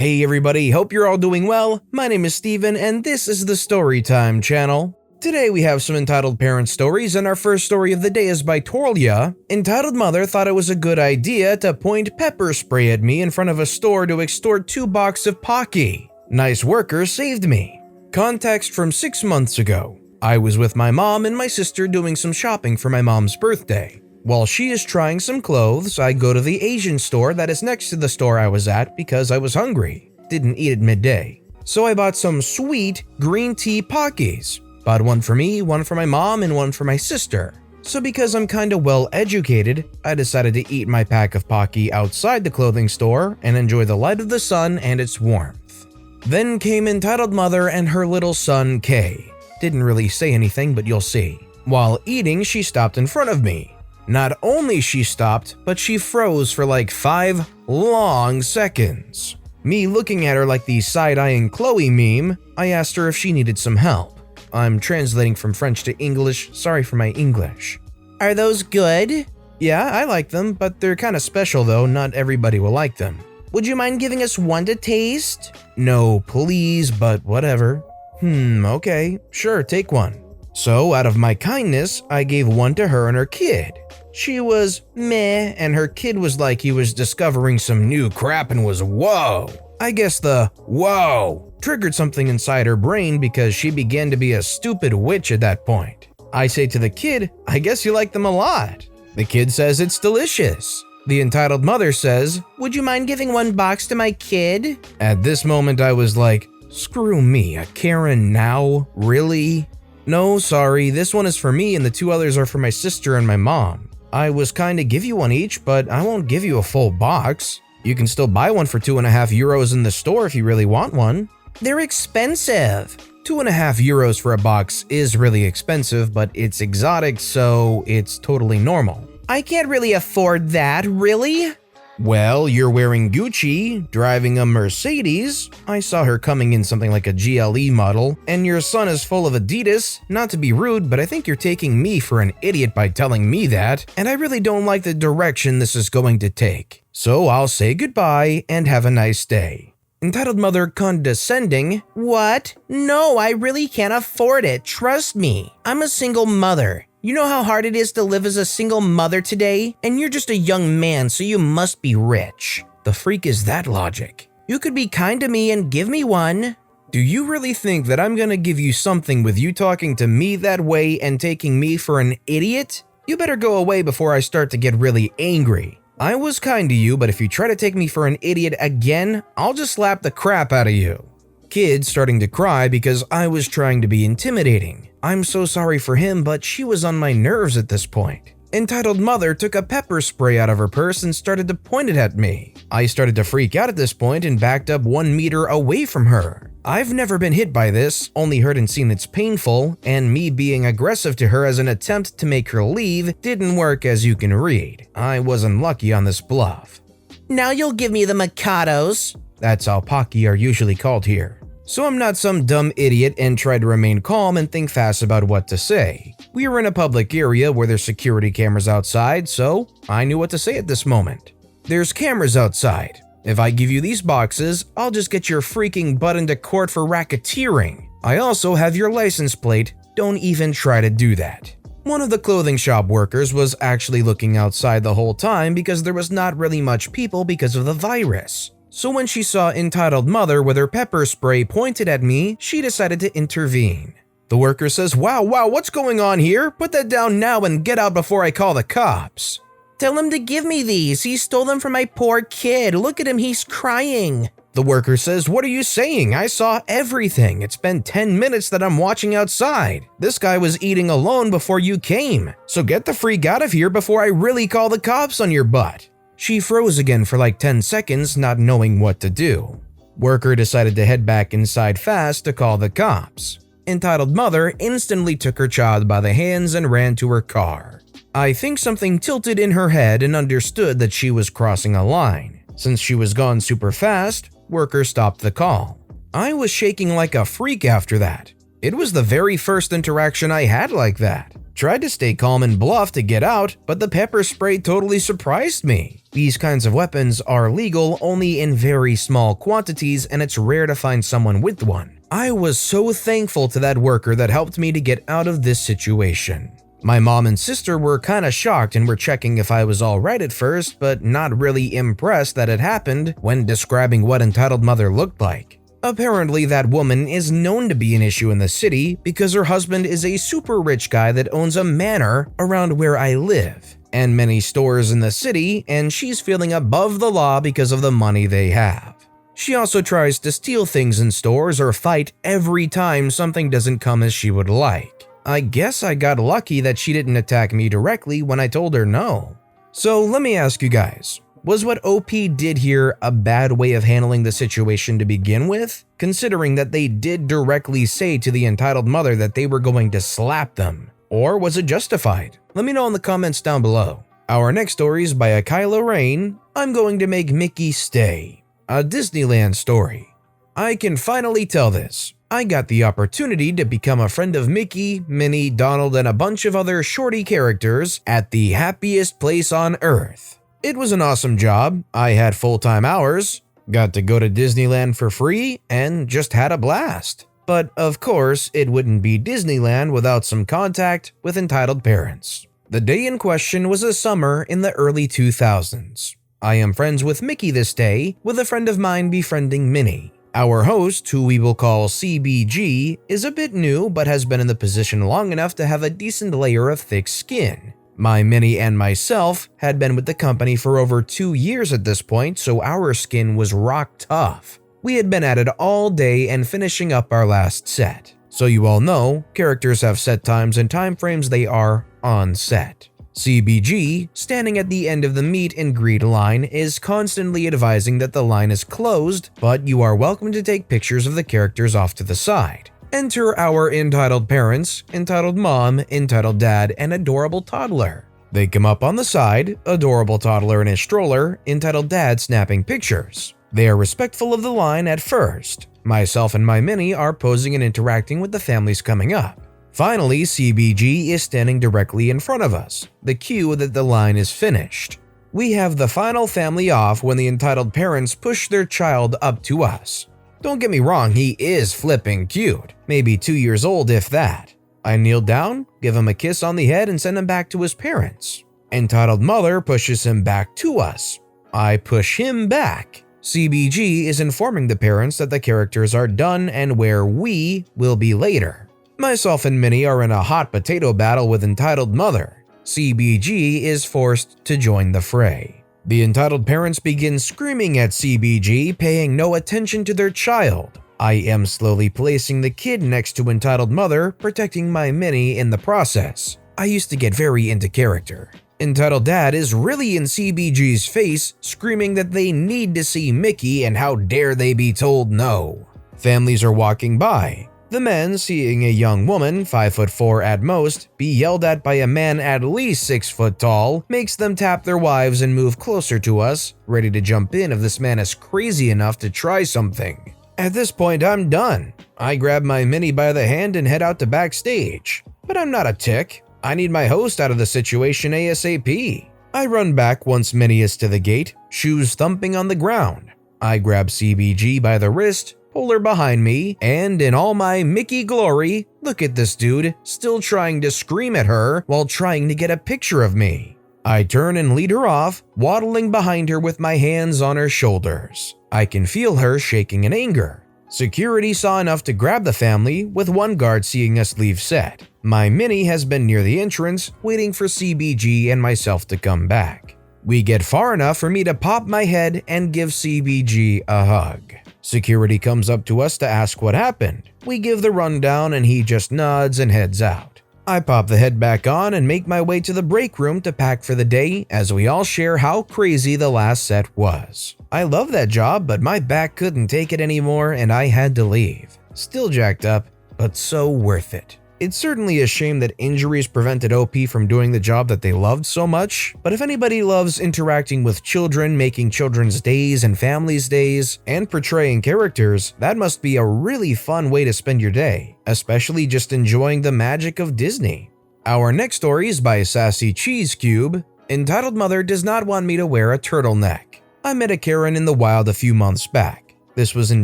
Hey everybody, hope you're all doing well. My name is Steven and this is the Storytime channel. Today we have some entitled parent stories, and our first story of the day is by Torlia. Entitled mother thought it was a good idea to point pepper spray at me in front of a store to extort 2 boxes of Pocky. Nice worker saved me. Context from 6 months ago. I was with my mom and my sister doing some shopping for my mom's birthday. While she is trying some clothes, I go to the Asian store that is next to the store I was at because I was hungry. Didn't eat at midday. So I bought some sweet green tea Pockies. Bought one for me, one for my mom, and one for my sister. So because I'm kinda well educated, I decided to eat my pack of Pocky outside the clothing store and enjoy the light of the sun and its warmth. Then came entitled mother and her little son Kay. Didn't really say anything, but you'll see. While eating, she stopped in front of me. Not only she stopped, but she froze for like 5 long seconds. Me looking at her like the side-eyeing Chloe meme, I asked her if she needed some help. I'm translating from French to English, sorry for my English. Are those good? Yeah, I like them, but they're kinda special though, not everybody will like them. Would you mind giving us one to taste? No, please, but whatever. Okay, sure, take one. So, out of my kindness, I gave one to her and her kid. She was meh, and her kid was like he was discovering some new crap and was whoa. I guess the whoa triggered something inside her brain because she began to be a stupid witch at that point. I say to the kid, I guess you like them a lot. The kid says it's delicious. The entitled mother says, would you mind giving 1 box to my kid? At this moment I was like, screw me, a Karen now? Really? No, sorry, this one is for me and the 2 others are for my sister and my mom. I was kinda give you one each, but I won't give you a full box. You can still buy one for 2.5 euros in the store if you really want one. They're expensive. 2.5 euros for a box is really expensive, but it's exotic, so it's totally normal. I can't really afford that, really? Well, you're wearing Gucci, driving a Mercedes. I saw her coming in something like a GLE model, and your son is full of Adidas. Not to be rude, but I think you're taking me for an idiot by telling me that, and I really don't like the direction this is going to take. So I'll say goodbye and have a nice day. Entitled mother condescending, what? No, I really can't afford it, trust me. I'm a single mother. You know how hard it is to live as a single mother today? And you're just a young man, so you must be rich. The freak is that logic? You could be kind to me and give me one. Do you really think that I'm gonna give you something with you talking to me that way and taking me for an idiot? You better go away before I start to get really angry. I was kind to you, but if you try to take me for an idiot again, I'll just slap the crap out of you. Kid starting to cry because I was trying to be intimidating. I'm so sorry for him, but she was on my nerves at this point. Entitled mother took a pepper spray out of her purse and started to point it at me. I started to freak out at this point and backed up 1 meter away from her. I've never been hit by this, only heard and seen it's painful, and me being aggressive to her as an attempt to make her leave didn't work, as you can read. I was unlucky on this bluff. Now you'll give me the Mikados. That's how Pocky are usually called here. So I'm not some dumb idiot and try to remain calm and think fast about what to say. We are in a public area where there's security cameras outside, so I knew what to say at this moment. There's cameras outside. If I give you these boxes, I'll just get your freaking butt into court for racketeering. I also have your license plate, don't even try to do that. One of the clothing shop workers was actually looking outside the whole time because there was not really much people because of the virus. So when she saw entitled mother with her pepper spray pointed at me, she decided to intervene. The worker says, wow, what's going on here? Put that down now and get out before I call the cops. Tell him to give me these. He stole them from my poor kid. Look at him, he's crying. The worker says, what are you saying? I saw everything. It's been 10 minutes that I'm watching outside. This guy was eating alone before you came. So get the freak out of here before I really call the cops on your butt. She froze again for like 10 seconds, not knowing what to do. Worker decided to head back inside fast to call the cops. Entitled mother instantly took her child by the hands and ran to her car. I think something tilted in her head and understood that she was crossing a line. Since she was gone super fast, worker stopped the call. I was shaking like a freak after that. It was the very first interaction I had like that. Tried to stay calm and bluff to get out, but the pepper spray totally surprised me. These kinds of weapons are legal only in very small quantities, and it's rare to find someone with one. I was so thankful to that worker that helped me to get out of this situation. My mom and sister were kinda shocked and were checking if I was alright at first, but not really impressed that it happened when describing what entitled mother looked like. Apparently, that woman is known to be an issue in the city because her husband is a super rich guy that owns a manor around where I live and many stores in the city, and she's feeling above the law because of the money they have. She also tries to steal things in stores or fight every time something doesn't come as she would like. I guess I got lucky that she didn't attack me directly when I told her no. So let me ask you guys. Was what OP did here a bad way of handling the situation to begin with, considering that they did directly say to the entitled mother that they were going to slap them? Or was it justified? Let me know in the comments down below. Our next story is by Kyla Rain. I'm going to make Mickey stay. A Disneyland story. I can finally tell this. I got the opportunity to become a friend of Mickey, Minnie, Donald, and a bunch of other shorty characters at the happiest place on Earth. It was an awesome job. I had full-time hours, got to go to Disneyland for free, and just had a blast. But of course, it wouldn't be Disneyland without some contact with entitled parents. The day in question was a summer in the early 2000s. I am friends with Mickey this day, with a friend of mine befriending Minnie. Our host, who we will call CBG, is a bit new but has been in the position long enough to have a decent layer of thick skin. My Minnie and myself had been with the company for over 2 years at this point, so our skin was rock tough. We had been at it all day and finishing up our last set. So you all know, characters have set times and time frames they are on set. CBG, standing at the end of the meet and greet line, is constantly advising that the line is closed, but you are welcome to take pictures of the characters off to the side. Enter our entitled parents, entitled mom, entitled dad, and adorable toddler. They come up on the side, adorable toddler in his stroller, entitled dad snapping pictures. They are respectful of the line at first. Myself and my Minnie are posing and interacting with the families coming up. Finally, CBG is standing directly in front of us, the cue that the line is finished. We have the final family off when the entitled parents push their child up to us. Don't get me wrong, he is flipping cute, maybe 2 years old if that. I kneel down, give him a kiss on the head and send him back to his parents. Entitled mother pushes him back to us. I push him back. CBG is informing the parents that the characters are done and where we will be later. Myself and Minnie are in a hot potato battle with entitled mother. CBG is forced to join the fray. The entitled parents begin screaming at CBG, paying no attention to their child. I am slowly placing the kid next to entitled mother, protecting my Minnie in the process. I used to get very into character. Entitled dad is really in CBG's face, screaming that they need to see Mickey and how dare they be told no. Families are walking by. The men, seeing a young woman, 5'4" at most, be yelled at by a man at least 6 foot tall, makes them tap their wives and move closer to us, ready to jump in if this man is crazy enough to try something. At this point, I'm done. I grab my Minnie by the hand and head out to backstage. But I'm not a tick. I need my host out of the situation ASAP. I run back once Minnie is to the gate, shoes thumping on the ground. I grab CBG by the wrist, pull her behind me, and in all my Mickey glory, look at this dude still trying to scream at her while trying to get a picture of me. I turn and lead her off, waddling behind her with my hands on her shoulders. I can feel her shaking in anger. Security saw enough to grab the family, with one guard seeing us leave set. My Minnie has been near the entrance, waiting for CBG and myself to come back. We get far enough for me to pop my head and give CBG a hug. Security comes up to us to ask what happened. We give the rundown and he just nods and heads out. I pop the head back on and make my way to the break room to pack for the day as we all share how crazy the last set was. I love that job, but my back couldn't take it anymore and I had to leave. Still jacked up, but so worth it. It's certainly a shame that injuries prevented OP from doing the job that they loved so much, but if anybody loves interacting with children, making children's days and families' days, and portraying characters, that must be a really fun way to spend your day, especially just enjoying the magic of Disney. Our next story is by Sassy Cheese Cube, entitled Mother Does Not Want Me to Wear a Turtleneck. I met a Karen in the wild a few months back. This was in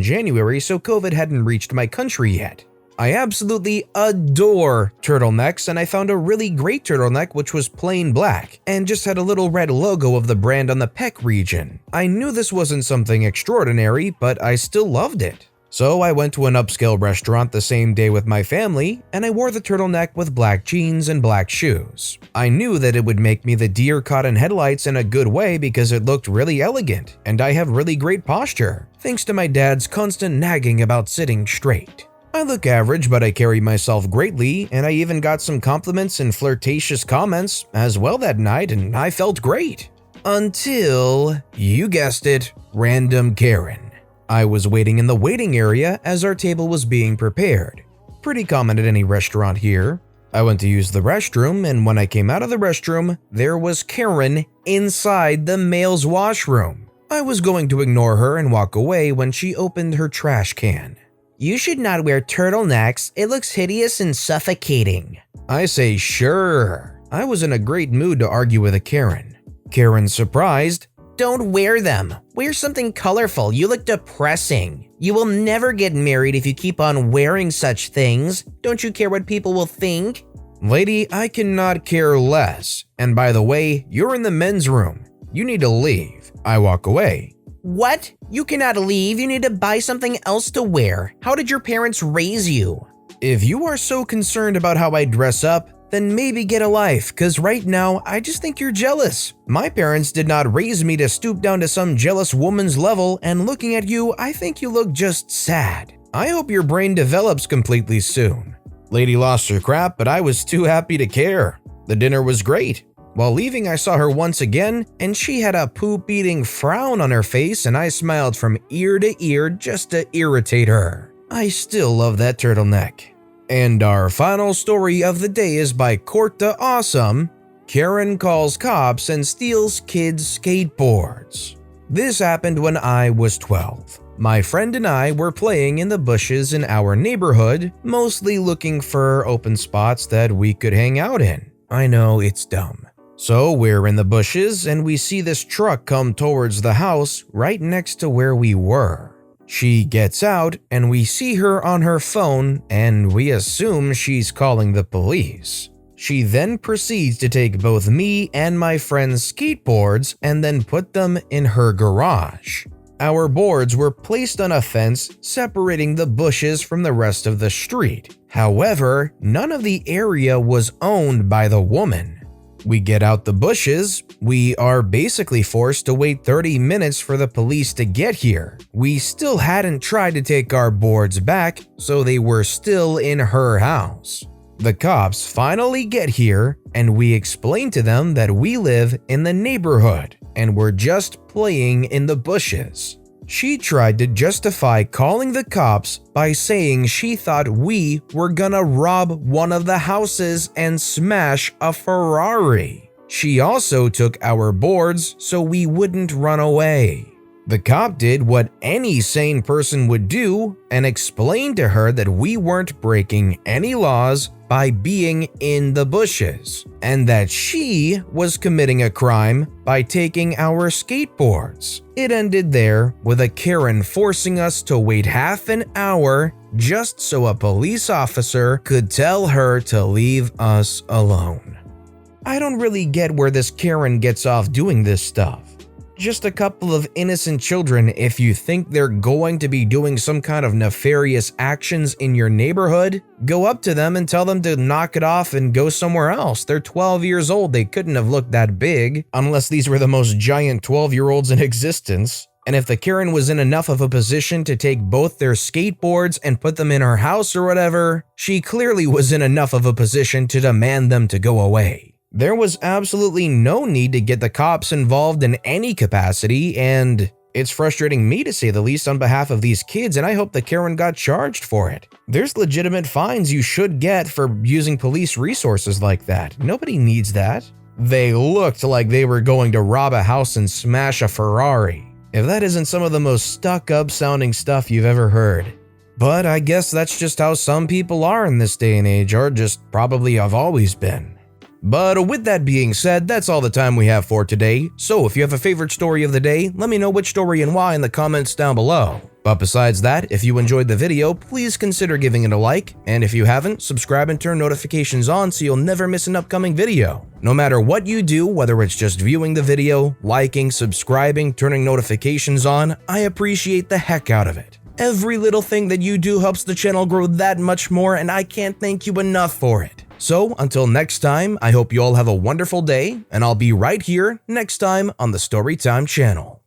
January, so COVID hadn't reached my country yet. I absolutely adore turtlenecks, and I found a really great turtleneck which was plain black and just had a little red logo of the brand on the pec region. I knew this wasn't something extraordinary, but I still loved it. So I went to an upscale restaurant the same day with my family, and I wore the turtleneck with black jeans and black shoes. I knew that it would make me the deer caught in headlights in a good way because it looked really elegant, and I have really great posture, thanks to my dad's constant nagging about sitting straight. I look average, but I carry myself greatly, and I even got some compliments and flirtatious comments as well that night, and I felt great. Until, you guessed it, random Karen. I was waiting in the waiting area as our table was being prepared. Pretty common at any restaurant here. I went to use the restroom, and when I came out of the restroom, there was Karen inside the male's washroom. I was going to ignore her and walk away when she opened her trash can. "You should not wear turtlenecks, it looks hideous and suffocating." I say sure. I was in a great mood to argue with a Karen. Karen, surprised, "Don't wear them. Wear something colorful, you look depressing. You will never get married if you keep on wearing such things. Don't you care what people will think?" Lady, I cannot care less. And by the way, you're in the men's room. You need to leave. I walk away. "What? You cannot leave, you need to buy something else to wear. How did your parents raise you?" If you are so concerned about how I dress up, then maybe get a life, cause right now I just think you're jealous. My parents did not raise me to stoop down to some jealous woman's level, and looking at you, I think you look just sad. I hope your brain develops completely soon. Lady lost her crap, but I was too happy to care. The dinner was great. While leaving, I saw her once again, and she had a poop-eating frown on her face, and I smiled from ear to ear just to irritate her. I still love that turtleneck. And our final story of the day is by Court the Awesome. Karen calls cops and steals kids' skateboards. This happened when I was 12. My friend and I were playing in the bushes in our neighborhood, mostly looking for open spots that we could hang out in. I know, it's dumb. So we're in the bushes and we see this truck come towards the house right next to where we were. She gets out and we see her on her phone and we assume she's calling the police. She then proceeds to take both me and my friend's skateboards and then put them in her garage. Our boards were placed on a fence separating the bushes from the rest of the street. However, none of the area was owned by the woman. We get out the bushes. We are basically forced to wait 30 minutes for the police to get here. We still hadn't tried to take our boards back, so they were still in her house. The cops finally get here, and we explain to them that we live in the neighborhood and we're just playing in the bushes. She tried to justify calling the cops by saying she thought we were gonna rob one of the houses and smash a Ferrari. She also took our boards so we wouldn't run away. The cop did what any sane person would do and explained to her that we weren't breaking any laws by being in the bushes, and that she was committing a crime by taking our skateboards. It ended there with a Karen forcing us to wait half an hour just so a police officer could tell her to leave us alone. I don't really get where this Karen gets off doing this stuff. Just a couple of innocent children, if you think they're going to be doing some kind of nefarious actions in your neighborhood, go up to them and tell them to knock it off and go somewhere else. They're 12 years old, they couldn't have looked that big, unless these were the most giant 12-year-olds in existence. And if the Karen was in enough of a position to take both their skateboards and put them in her house or whatever, she clearly was in enough of a position to demand them to go away. There was absolutely no need to get the cops involved in any capacity, and it's frustrating me to say the least on behalf of these kids, and I hope the Karen got charged for it. There's legitimate fines you should get for using police resources like that. Nobody needs that. They looked like they were going to rob a house and smash a Ferrari. If that isn't some of the most stuck-up sounding stuff you've ever heard. But I guess that's just how some people are in this day and age, or just probably have always been. But with that being said, that's all the time we have for today. So if you have a favorite story of the day, let me know which story and why in the comments down below. But besides that, if you enjoyed the video, please consider giving it a like, and if you haven't, subscribe and turn notifications on so you'll never miss an upcoming video. No matter what you do, whether it's just viewing the video, liking, subscribing, turning notifications on, I appreciate the heck out of it. Every little thing that you do helps the channel grow that much more, and I can't thank you enough for it. So until next time, I hope you all have a wonderful day, and I'll be right here next time on the Storytime channel.